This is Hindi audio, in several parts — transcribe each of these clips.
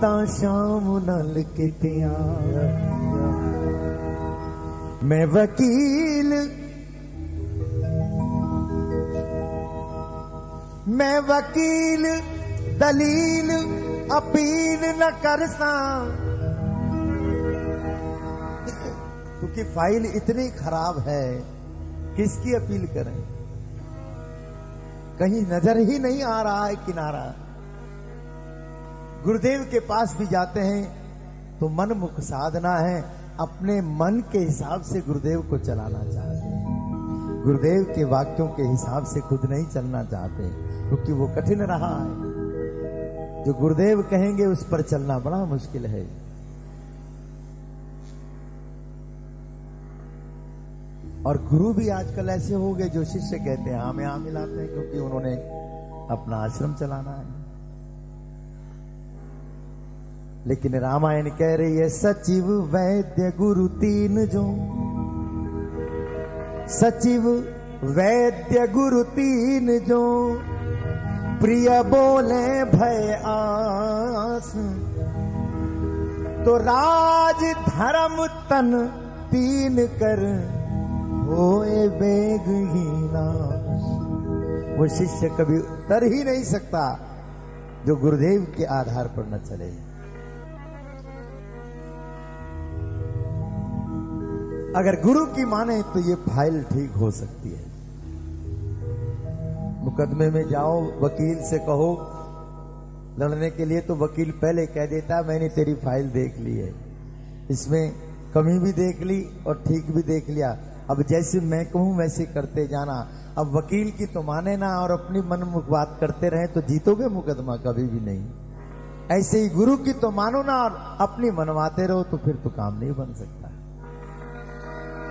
तां शाम नाल कितिया। मैं वकील दलील अपील न कर सा, क्योंकि फाइल इतनी खराब है, किसकी अपील करें? कहीं नजर ही नहीं आ रहा है किनारा। गुरुदेव के पास भी जाते हैं तो मन मुख साधना है, अपने मन के हिसाब से गुरुदेव को चलाना चाहते हैं। गुरुदेव के वाक्यों के हिसाब से खुद नहीं चलना चाहते, क्योंकि वो कठिन रहा है। जो गुरुदेव कहेंगे उस पर चलना बड़ा मुश्किल है। और गुरु भी आजकल ऐसे हो गए जो शिष्य कहते हैं हाँ में हाँ मिलाते हैं, क्योंकि उन्होंने अपना आश्रम चलाना है। लेकिन रामायण कह रही है सचिव वैद्य गुरु तीन जो, सचिव वैद्य गुरु तीन जो, प्रिय बोले भय आस, तो राज धर्म तन तीन कर होए बेग ही नाश। वो शिष्य कभी उतर ही नहीं सकता जो गुरुदेव के आधार पर न चले। अगर गुरु की माने तो ये फाइल ठीक हो सकती है। मुकदमे में जाओ, वकील से कहो लड़ने के लिए, तो वकील पहले कह देता मैंने तेरी फाइल देख ली है, इसमें कमी भी देख ली और ठीक भी देख लिया, अब जैसे मैं कहूं वैसे करते जाना। अब वकील की तो माने ना और अपनी मनमुख बात करते रहे तो जीतोगे मुकदमा कभी भी नहीं। ऐसे ही गुरु की तो मानो ना और अपनी मनवाते रहो तो फिर तो काम नहीं बन सकता।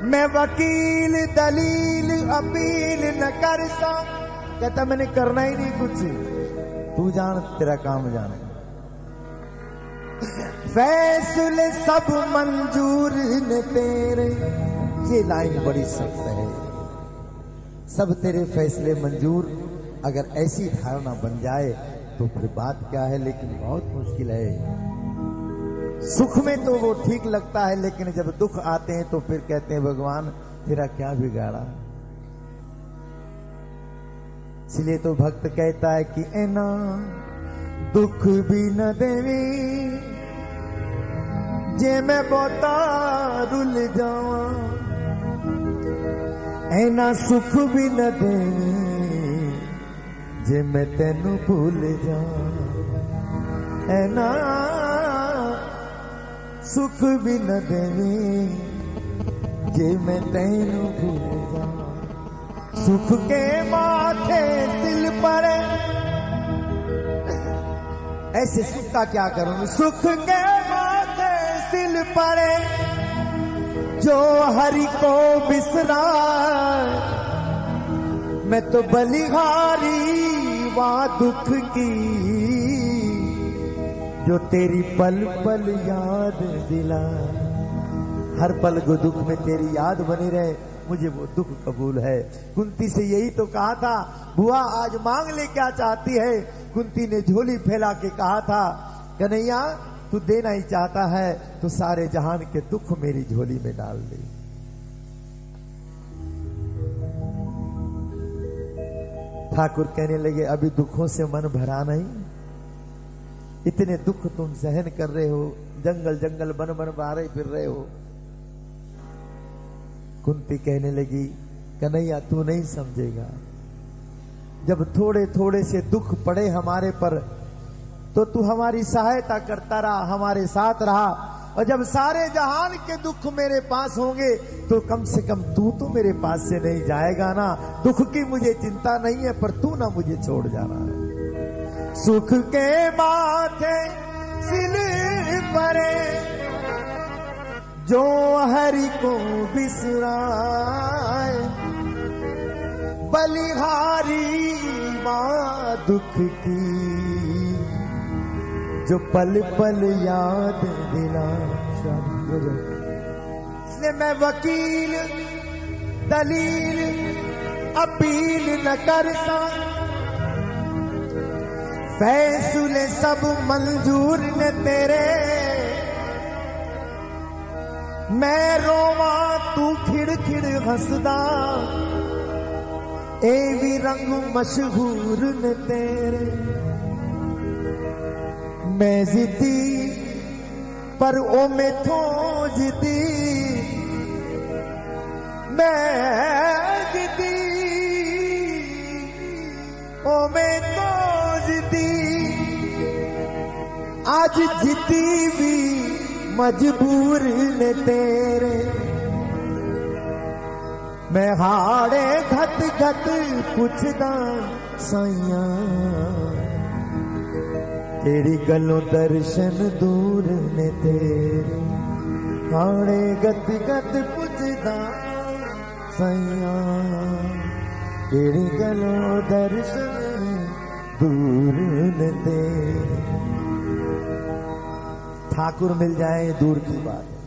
मैं वकील दलील अपील न कर सा, कहता मैंने करना ही नहीं कुछ, तू जान तेरा काम जाने। फैसले सब मंजूर न तेरे, ये लाइन बड़ी सख्त है। सब तेरे फैसले मंजूर, अगर ऐसी धारणा बन जाए तो फिर बात क्या है, लेकिन बहुत मुश्किल है। सुख में तो वो ठीक लगता है, लेकिन जब दुख आते हैं तो फिर कहते हैं भगवान तेरा क्या बिगाड़ा। इसलिए तो भक्त कहता है कि ऐना दुख भी न देवी जे मैं बहुता रुल जावा, ऐना सुख भी न दे जे मैं तेनू भूल जावा, ऐना सुख भी न देवी जे मैं तेनू भूल जावा। सुख के माथे दिल पड़े, ऐसे सुख का क्या करूं, सुख के माथे दिल पड़े जो हरि को बिसरा, मैं तो बलिहारी वहां दुख की जो तेरी पल पल याद दिला। हर पल को दुख में तेरी याद बनी रहे, मुझे वो दुख कबूल है। कुंती से यही तो कहा था, बुआ आज मांग ले क्या चाहती है। कुंती ने झोली फैला के कहा था कन्हैया तू देना ही चाहता है तो सारे जहान के दुख मेरी झोली में डाल दे। ठाकुर कहने लगे अभी दुखों से मन भरा नहीं, इतने दुख तुम सहन कर रहे हो, जंगल जंगल बन बन बाहर फिर रहे हो। कुंती कहने लगी कन्हैया तू नहीं समझेगा, जब थोड़े थोड़े से दुख पड़े हमारे पर तो तू हमारी सहायता करता रहा, हमारे साथ रहा, और जब सारे जहान के दुख मेरे पास होंगे तो कम से कम तू तो मेरे पास से नहीं जाएगा ना। दुख की मुझे चिंता नहीं है, पर तू ना मुझे छोड़ जाना। सुख के माथे सिल परे जो हरि को बिसराए, बलिहारी मां दुख की जो पल पल याद दिला। इसलिए मैं वकील दलील अपील न कर सा, फैसले सब मंजूर ने तेरे, मैं रोवा तू खिड़ खिड़ हंसदा, ए भी रंग मशहूर ने तेरे। मैं जिद्दी पर ओ मैथों जिद्दी, मैं जिद्दी ओ मैथों जिद्दी, आज जिद्दी भी मजबूर ने तेरे। मैं हाड़े घट घट पुछदा साइया, तेरी गलों दर्शन दूर ने तेरे। हाड़े गत गत पुछदा साइया, तेरी गलों दर्शन दूर ने तेरे। ठाकुर मिल जाए दूर की बात है।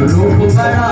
रूप बड़ा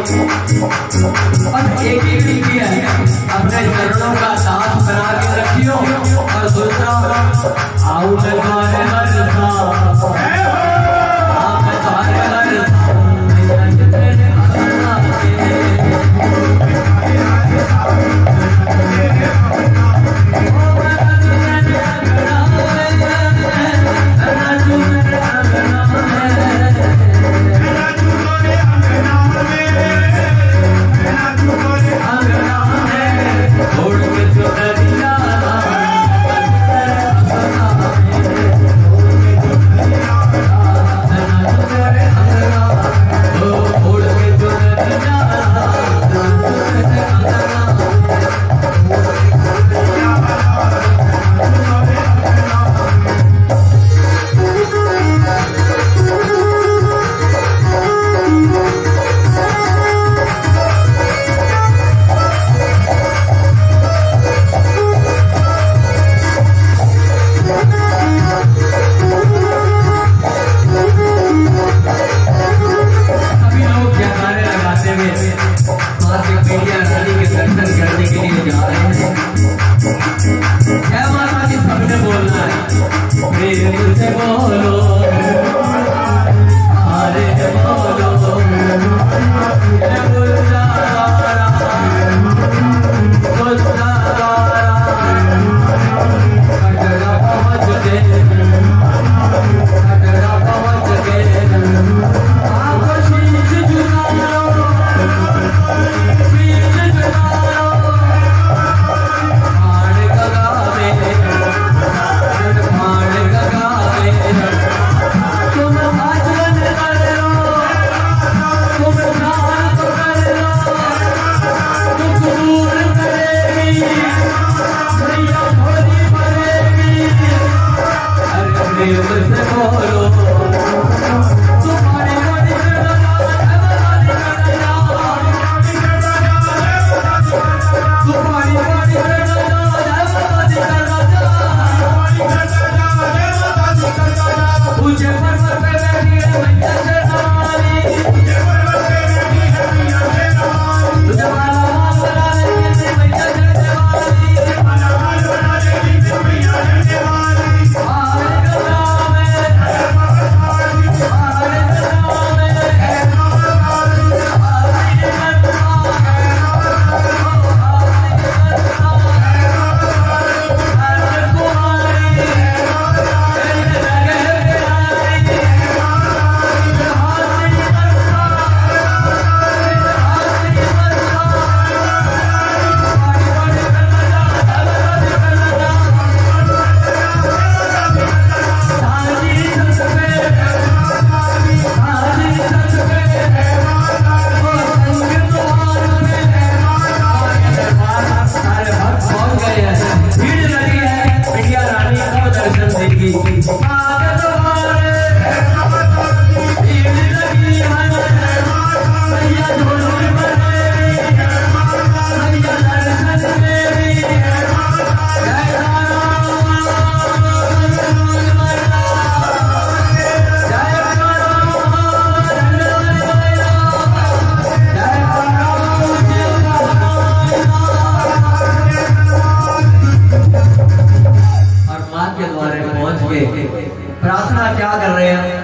बस एक ही विनती है, अपने चरणों का साथ बना के रखियो। और दूसरा आओ लगाने प्रार्थना क्या कर रहे हैं?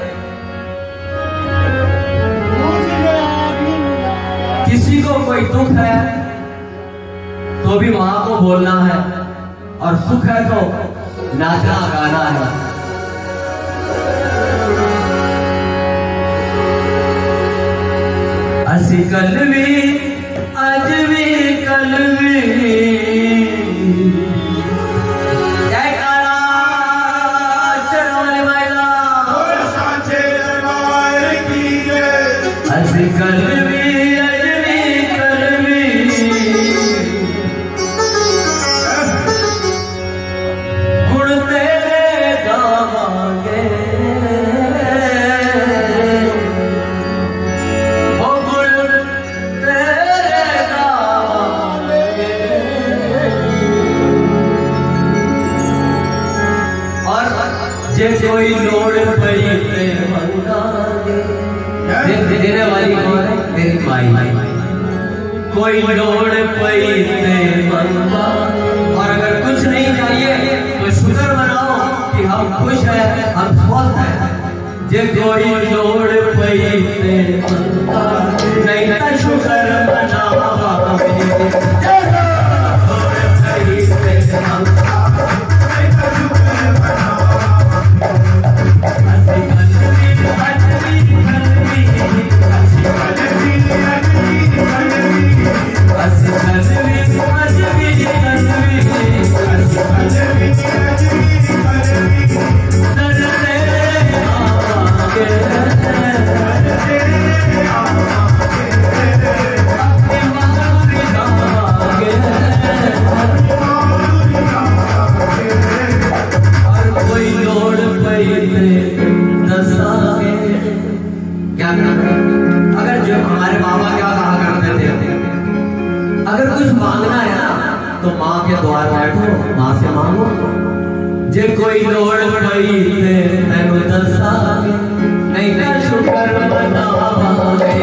किसी को कोई दुख है तो भी मां को बोलना है, और सुख है तो नाचना गाना है। असी कल भी आज भी कल भी कल भी आज भी कल भी गुण तेरे गावांगे, ओ गुण तेरे गावांगे। और जे कोई लोड़ पड़ी प्रेम मंगांगे। देने वाली कौन है? मेरी माई। कोई लोड़ पई ते मनवा। और अगर कुछ नहीं चाहिए तो शुक्र मनाओ कि हम खुश हैं, हम स्वस्थ हैं। जे कोई लोड़ पई ते मनवा, नहीं तो शुक्र मनाओ। अगर जो हमारे बाबा क्या कहा करते थे, अगर कुछ मांगना है ना तो माँ के द्वार बैठो, माँ से मांगो। जे कोई लोड़ पई ते तैनू दसा, नहीं तो शुक्र मनावांगे।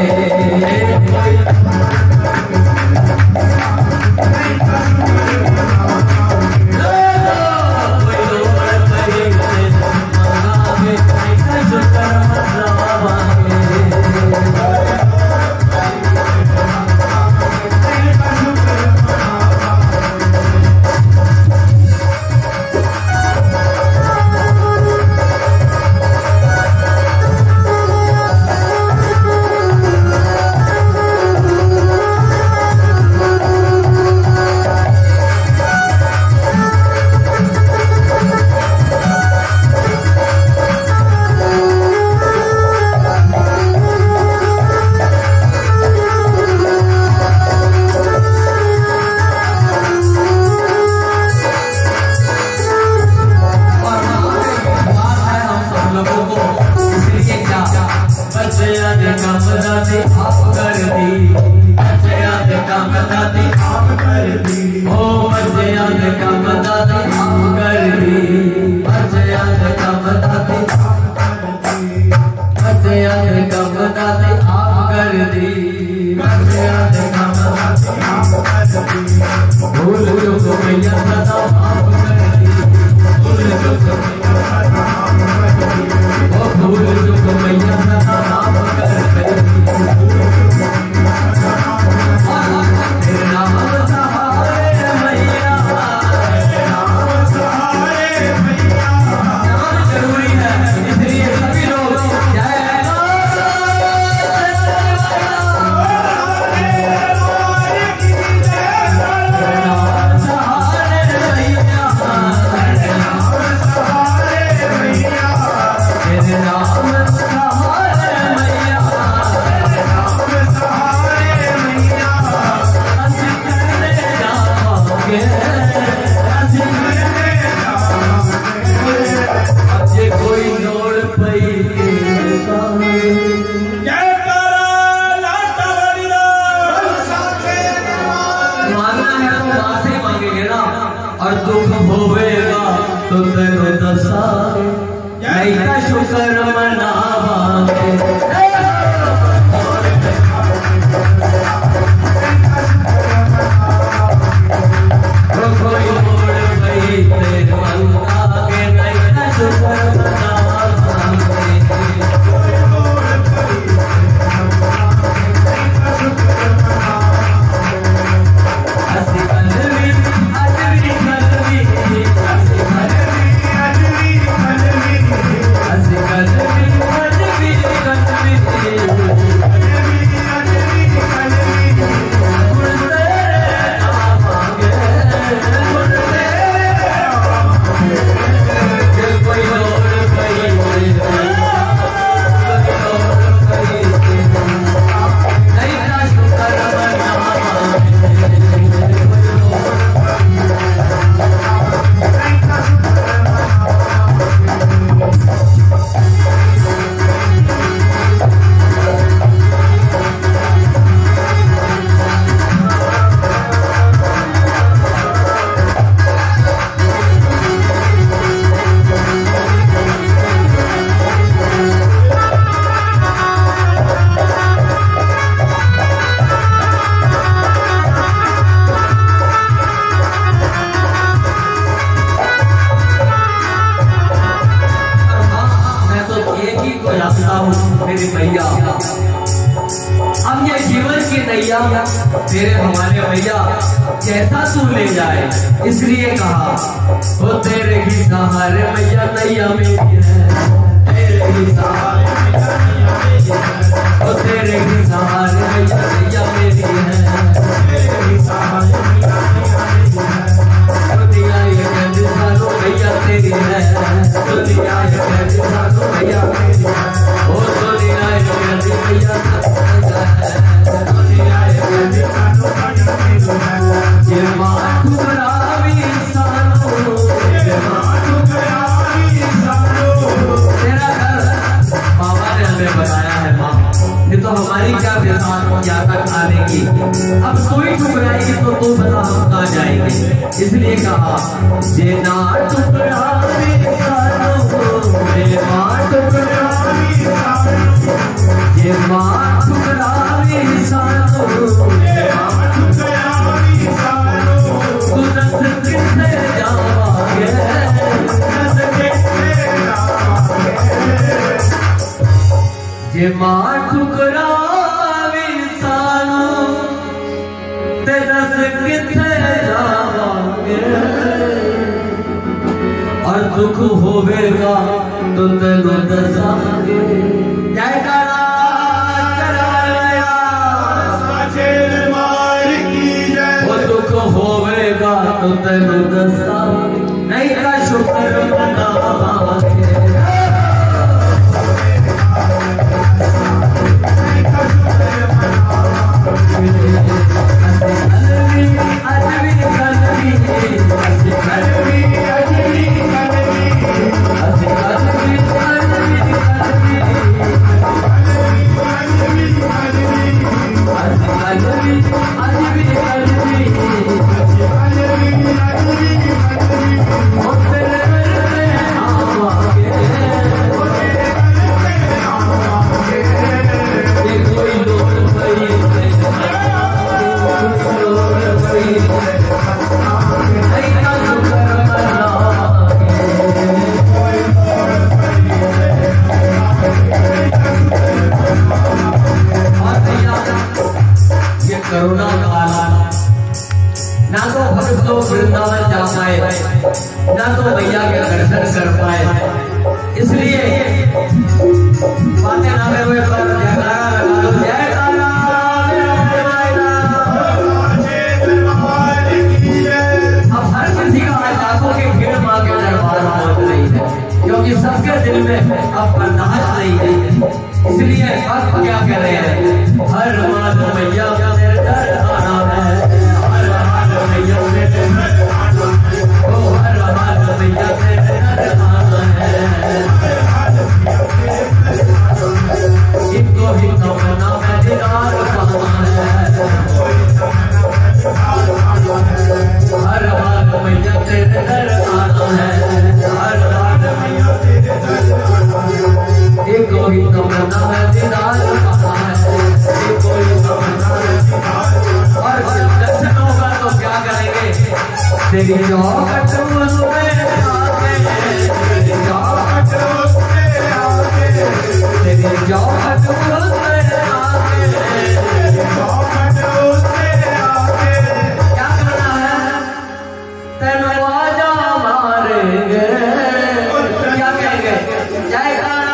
और दुख होवेगा तो तेरो दसा, नहीं तो शुक्र मनावांगे। कोई मोड़ पई ते मनवांगे, नहीं तो शुक्र मनावांगे। As मेरी मैया, अब ये जीवन की नैया तेरे हमारे मैया कैसा तू ले जाए, इसलिए कहा वो तेरे ही सहारे मैया नैया मेरी है, तेरे ही सहारे वो तेरे ही सहारे मैया नैया मेरी है, तेरे ही सहारे दुनिया ये कहती सानू मैया तेरी है, दुनिया ये कहती सानू मैया तेरी है, ओ दुनिया ये कहती मैया दुनिया ये कहती सानू मैया तेरी है, ये माँ ठुकरावी सानू, ये माँ ठुकरावी सानू, तेरा घर बाबा ने हमें बताया है माँ, ये तो हमारी क्या बेसान क्या तक आने की, अब कोई ठुकराएगी तो तू बता हम कहाँ जाएंगे, इसलिए कहा ये ना ठुकरावी सानू, ये माँ ठुकरावी सानू, ये माँ ठुकरावी सानू, ये माँ ठुकरावी सानू, तू दस कितने जावांगे, दस कितने जावांगे, ये माँ ठुकरावी सानू, ते दस कितने जावांगे, और दुख होवेगा तो तेनू दसांगे, जयकारा चलाया साचेल मार की जय, वो दुख होवेगा तो तेनू दसांगे, नहीं का शुक्र मनावांगे, करुणा काल ना तो भक्त लोग वृंदावन जा पाए, ना तो मैया के दर्शन कर पाए, इसलिए बातें ना हुए पर जयकारा लगा दो, जयकारा अब हर किसी का लाखों की भीड़ मां के दरबार पहुंच रही है, क्योंकि सबके दिल में अब बर्दाश्त नहीं है, इसलिए भक्त क्या कर रहे हैं, हर माल मैया तेरे दर आना है, हर माल मैया तेरे दर आना है, ओ हर माल मैया तेरे दर आना है, इनको ही तमन्ना में दीदार पाना है, हर माल मैया तेरे दर आना है, हर माल मैया तेरे दर आना है, इनको ही तमन्ना में दीदार पाना है, इनको ही तमन्ना में दीदार, और जब दर्शन होगा तो क्या करेंगे, तेरी चौखट में आके, तेरी चौखट में आके, तेरी चौखट में आके, तेरी चौखट में आके, क्या करना है, तेनू आजा मारेंगे, क्या कहेंगे, जयकारा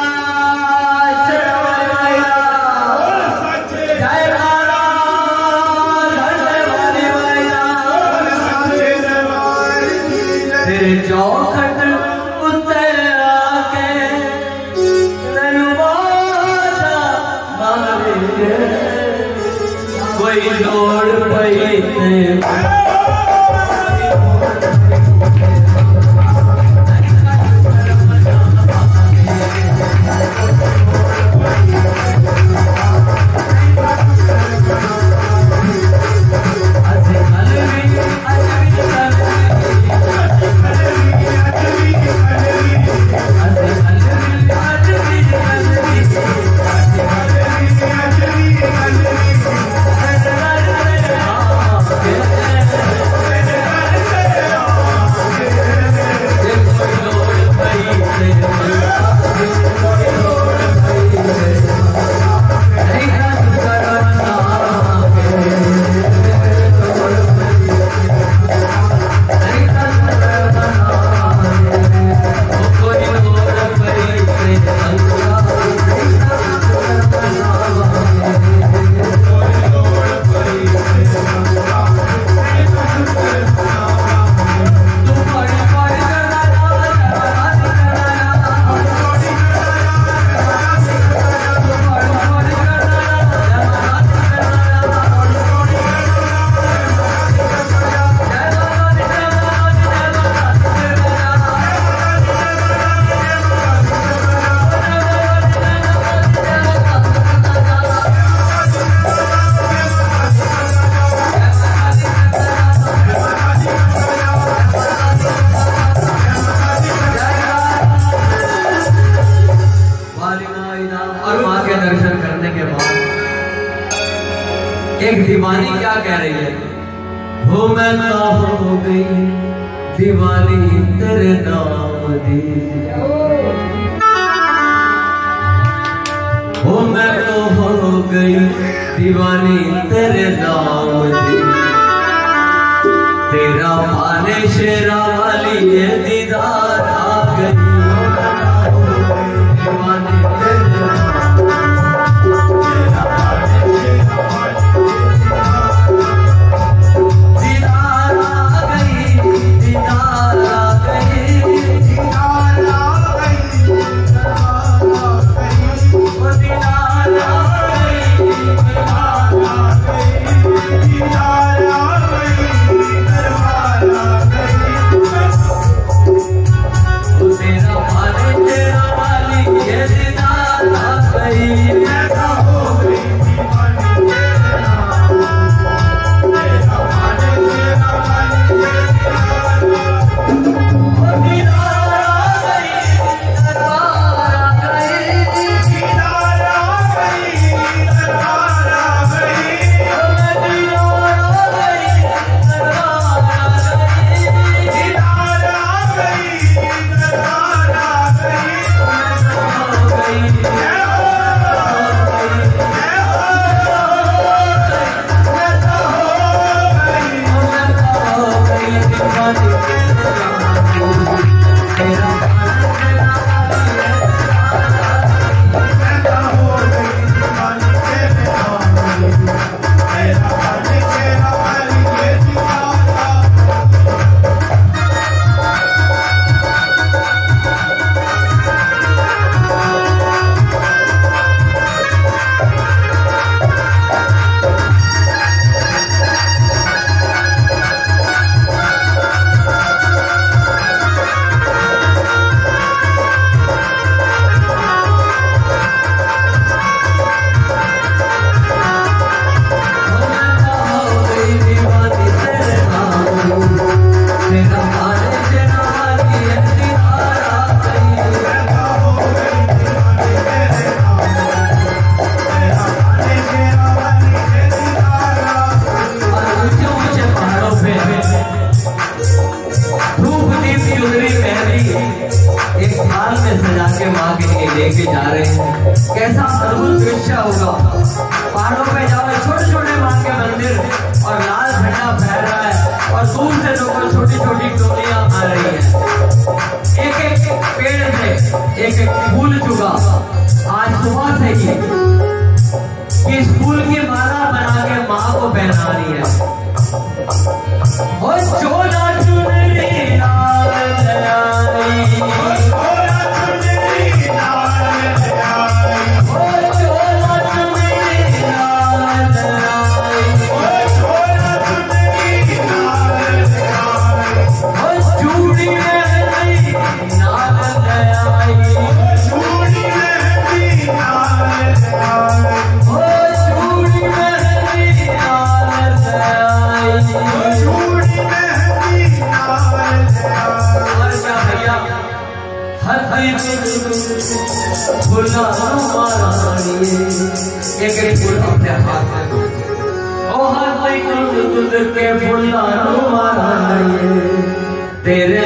एक दीवानी क्या कह रही है, हो मैं तो हो गई दीवानी तेरे नाम दी, हो मैं तो हो गई दीवानी तेरे नाम दी, तेरा पाने शेरा वाली ये दीदार आ गई, दीवानी तेरे लेके जा रहे हैं। कैसा अद्भुत दृश्य होगा। पहाड़ों पे जाओ, छोटे छोटे मां के मंदिर और लाल झंडा फहर रहा है और दूर से लोगों छोटी छोटी टोलियां आ रही है। एक एक पेड़ से एक एक फूल चुगा आज सुबह से ही कि इस फूल की माला बना के माँ को पहना रही है। और चोला चुनरी लाल लाई, एक एक फूल अपने हाथ में ओ हाथ के फूला तेरे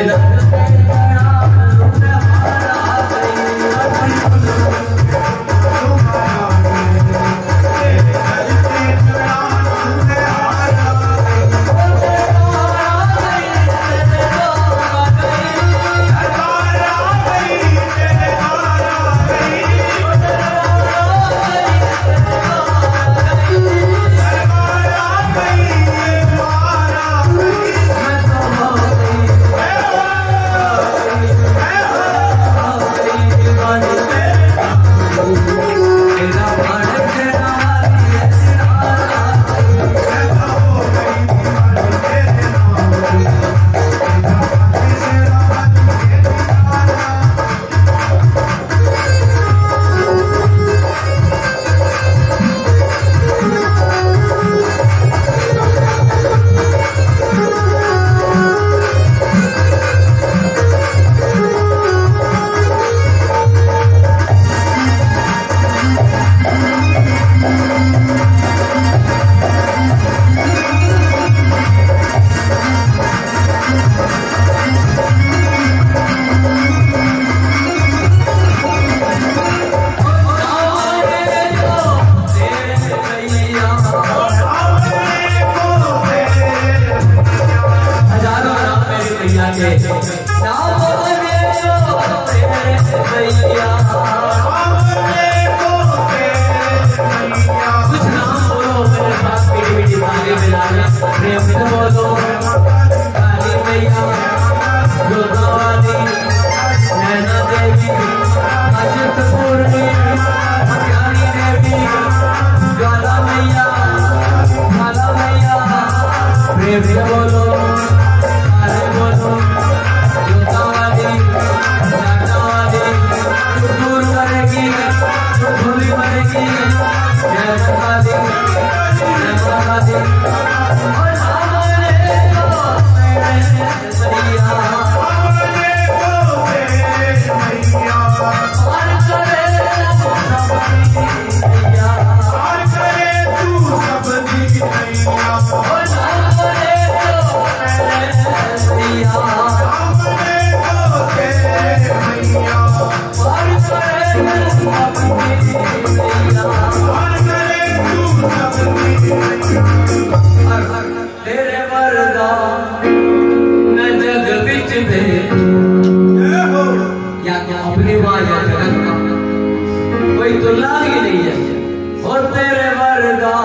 तो लाग ही नहीं है और तेरे वर्गा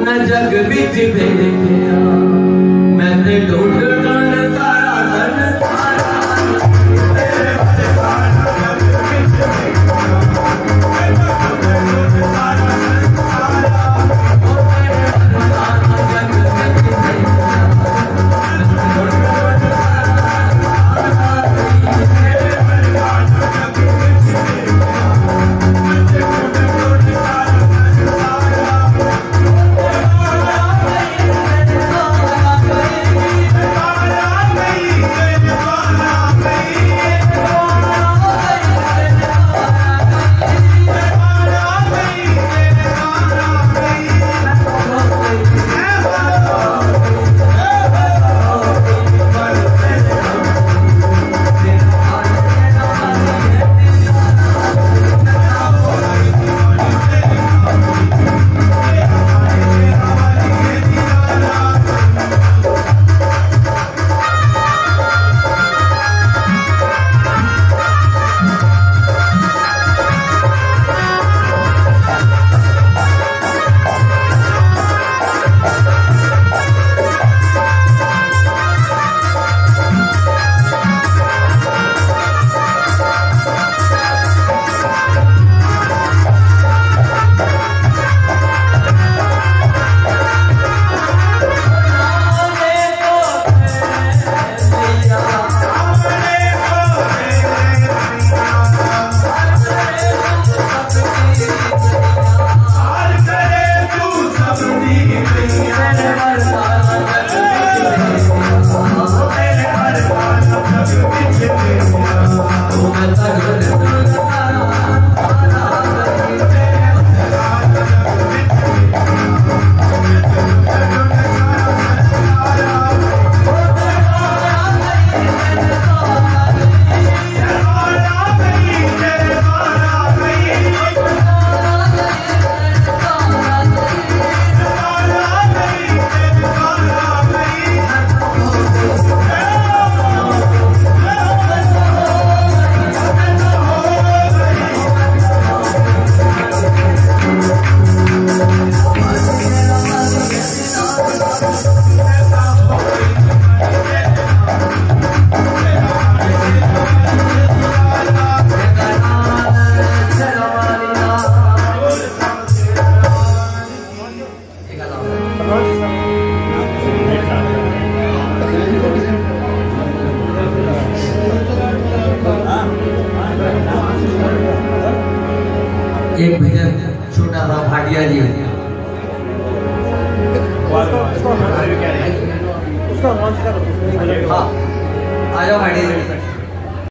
न जग बिच देखिया मैं ते ढूंढ ढूंढ सारा संसार तेरे वर्गा एक भजन छोटा सा भाटिया जी हाँ आ जाओ भाटिया जी।